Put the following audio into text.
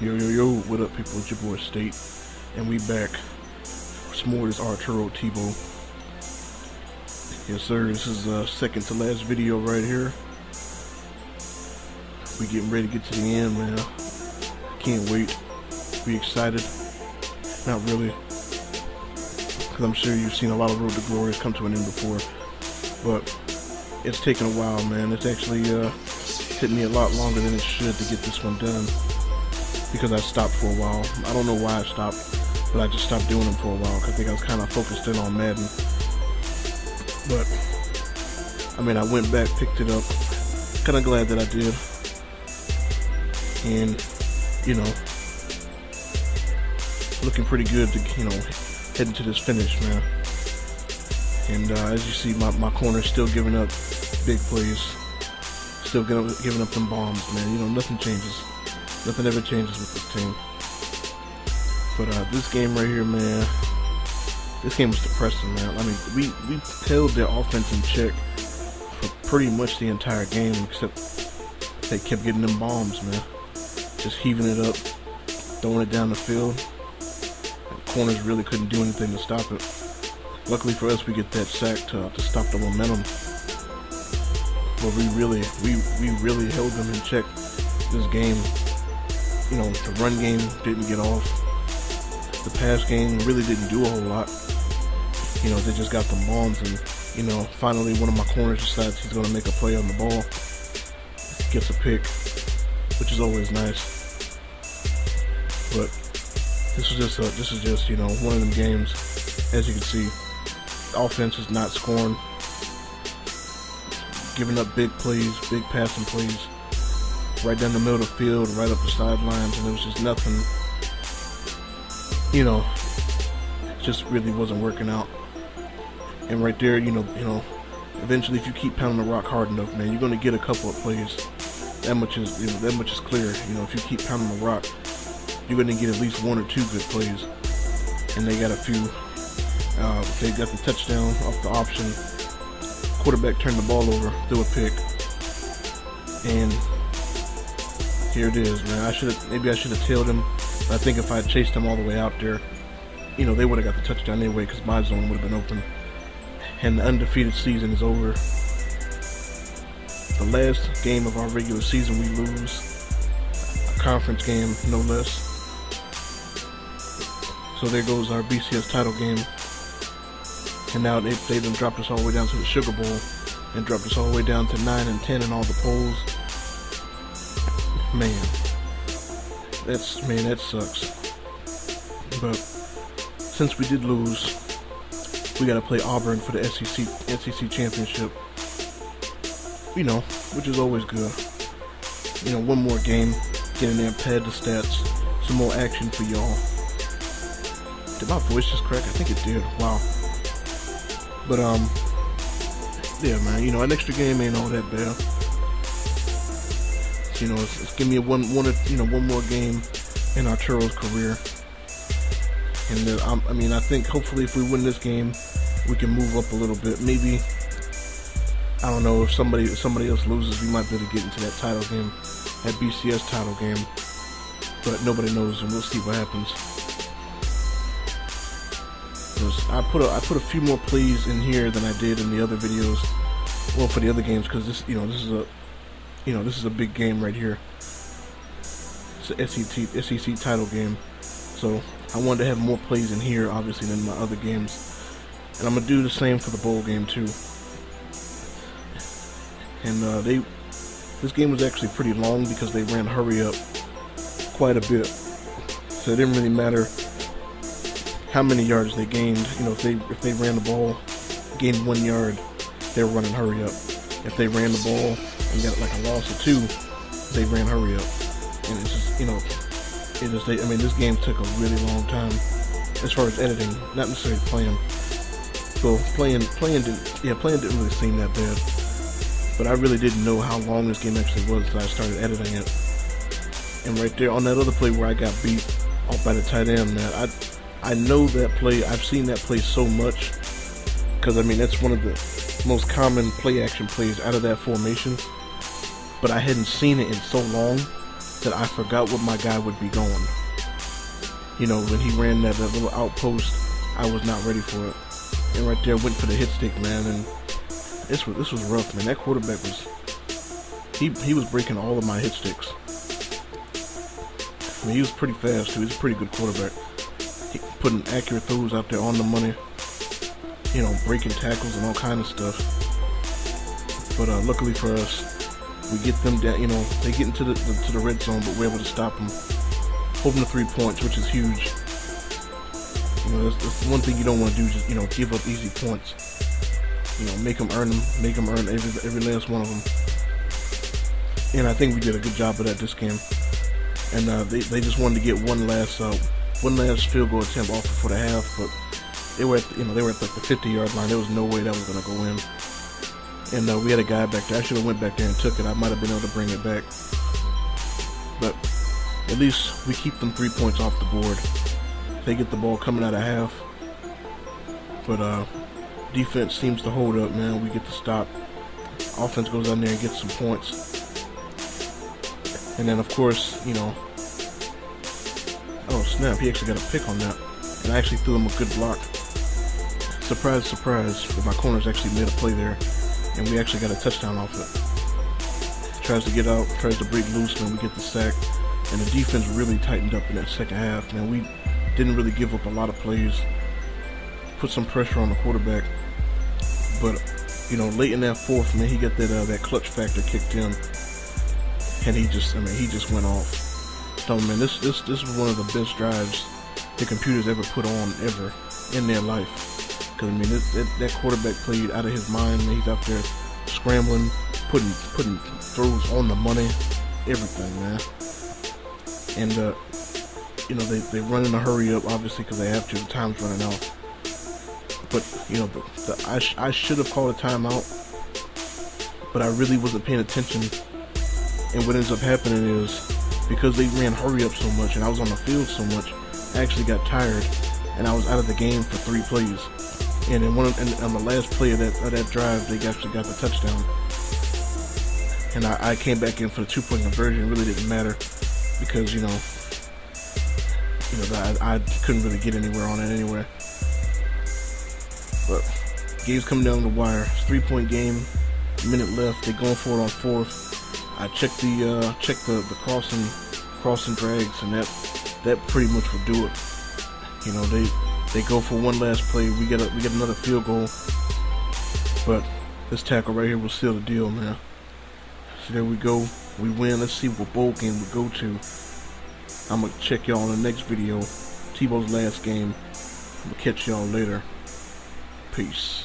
Yo, yo, yo, what up, people? It's your boy State, and we back. It's more this Arturo Tebow. Yes, sir, this is the second to last video right here. We getting ready to get to the end, man. Can't wait. Be excited. Not really, because I'm sure you've seen a lot of Road to Glory come to an end before, but it's taken a while, man. It's actually taken me a lot longer than it should to get this one done, because I stopped for a while. I don't know why I stopped, but I just stopped doing them for a while because I think I was kind of focused in on Madden. But I mean, I went back, picked it up. Kind of glad that I did, and you know, looking pretty good to head into this finish, man. And as you see, my corner's still giving up big plays, still giving up them bombs, man. You know, nothing changes. Nothing ever changes with this team. But this game right here, man, this game was depressing, man. I mean, we held their offense in check for pretty much the entire game, except they kept getting them bombs, man. Just heaving it up, throwing it down the field. And corners really couldn't do anything to stop it. Luckily for us, we get that sack to stop the momentum. But we really held them in check this game. You know, the run game didn't get off. The pass game really didn't do a whole lot. You know, they just got the bombs, and you know, finally one of my corners decides he's gonna make a play on the ball. Gets a pick, which is always nice. But this is just you know, one of them games. As you can see, the offense is not scoring, giving up big plays, big passing plays, right down the middle of the field, right up the sidelines, and it was just nothing. You know, it just really wasn't working out. And right there, you know, eventually, if you keep pounding the rock hard enough, man, you're gonna get a couple of plays. That much is clear. You know, if you keep pounding the rock, you're gonna get at least one or two good plays. And they got a few. They got the touchdown off the option. Quarterback turned the ball over, threw a pick, and here it is, man. Maybe I should have tailed him. But I think if I had chased him all the way out there, you know, they would have got the touchdown anyway, because my zone would have been open. And the undefeated season is over. The last game of our regular season, we lose. A conference game, no less. So there goes our BCS title game. And now they done dropped us all the way down to the Sugar Bowl, and dropped us all the way down to 9 and 10 in all the polls. Man, that sucks. But since we did lose, we got to play Auburn for the SEC championship. You know, which is always good. You know, one more game, get in there, pad the stats, some more action for y'all. Did my voice just crack? I think it did. Wow. But yeah, man. You know, an extra game ain't all that bad. You know, it's give me one more game in Arturo's career. And I mean, I think hopefully if we win this game, we can move up a little bit. Maybe, I don't know, if somebody else loses, we might be able to get into that title game, that BCS title game. But nobody knows, and we'll see what happens. I put a few more plays in here than I did in the other videos. Well, for the other games, because this is a big game right here. It's an SEC title game. So I wanted to have more plays in here, obviously, than my other games. And I'm going to do the same for the bowl game, too. And this game was actually pretty long because they ran hurry up quite a bit. So it didn't really matter how many yards they gained. You know, if they ran the ball, gained 1 yard, they were running hurry up. If they ran the ball and got like a loss of 2, they ran hurry up. And it's just, you know, I mean, this game took a really long time as far as editing, not necessarily playing. So playing didn't really seem that bad. But I really didn't know how long this game actually was until I started editing it. And right there on that other play where I got beat off by the tight end, man, I know that play. I've seen that play so much, because I mean, that's one of the most common play action plays out of that formation. But I hadn't seen it in so long that I forgot what my guy would be going. You know, when he ran that little outpost, I was not ready for it. And right there, went for the hit stick, man. And this was rough, man. That quarterback was, he was breaking all of my hit sticks. I mean, he was pretty fast too. He's a pretty good quarterback. He putting accurate throws out there on the money. You know, breaking tackles and all kind of stuff. But luckily for us, we get them down. You know, they get into the red zone, but we're able to stop them. Hold them to 3 points, which is huge. You know, that's one thing you don't want to do. Just, you know, give up easy points. You know, make them earn every last one of them. And I think we did a good job of that this game. And they just wanted to get one last field goal attempt off before the half, but they were at like the 50-yard line. There was no way that was gonna go in. And we had a guy back there. I should have went back there and took it. I might have been able to bring it back. But at least we keep them 3 points off the board. They get the ball coming out of half. But defense seems to hold up, man. We get the stop. Offense goes out there and gets some points. And then, of course, you know, oh snap, he actually got a pick on that. And I actually threw him a good block. Surprise, surprise, but my corners actually made a play there. And we actually got a touchdown off it. Tries to get out, tries to break loose, and we get the sack. And the defense really tightened up in that second half. Man, we didn't really give up a lot of plays. Put some pressure on the quarterback. But, you know, late in that fourth, man, he got that clutch factor kicked in. And he just went off. So, man, this was one of the best drives the computers ever put on ever in their life. Because, I mean, that quarterback played out of his mind. Man, he's out there scrambling, putting throws on the money, everything, man. And, you know, they run in a hurry up, obviously, because they have to. The time's running out. But, you know, I should have called a timeout, but I really wasn't paying attention. And what ends up happening is, because they ran hurry up so much and I was on the field so much, I actually got tired and I was out of the game for 3 plays. And then on the last play of that drive, they actually got the touchdown. And I came back in for the 2-point conversion. It really didn't matter because, you know, I couldn't really get anywhere on it anyway. But game's coming down the wire. It's a 3-point game. Minute left. They're going for it on 4th. I checked the crossing drags, and that pretty much will do it. You know, they go for one last play. We get another field goal, but this tackle right here will seal the deal, man. So there we go. We win. Let's see what bowl game we go to. I'm gonna check y'all in the next video. Tebow's last game. I'm gonna catch y'all later. Peace.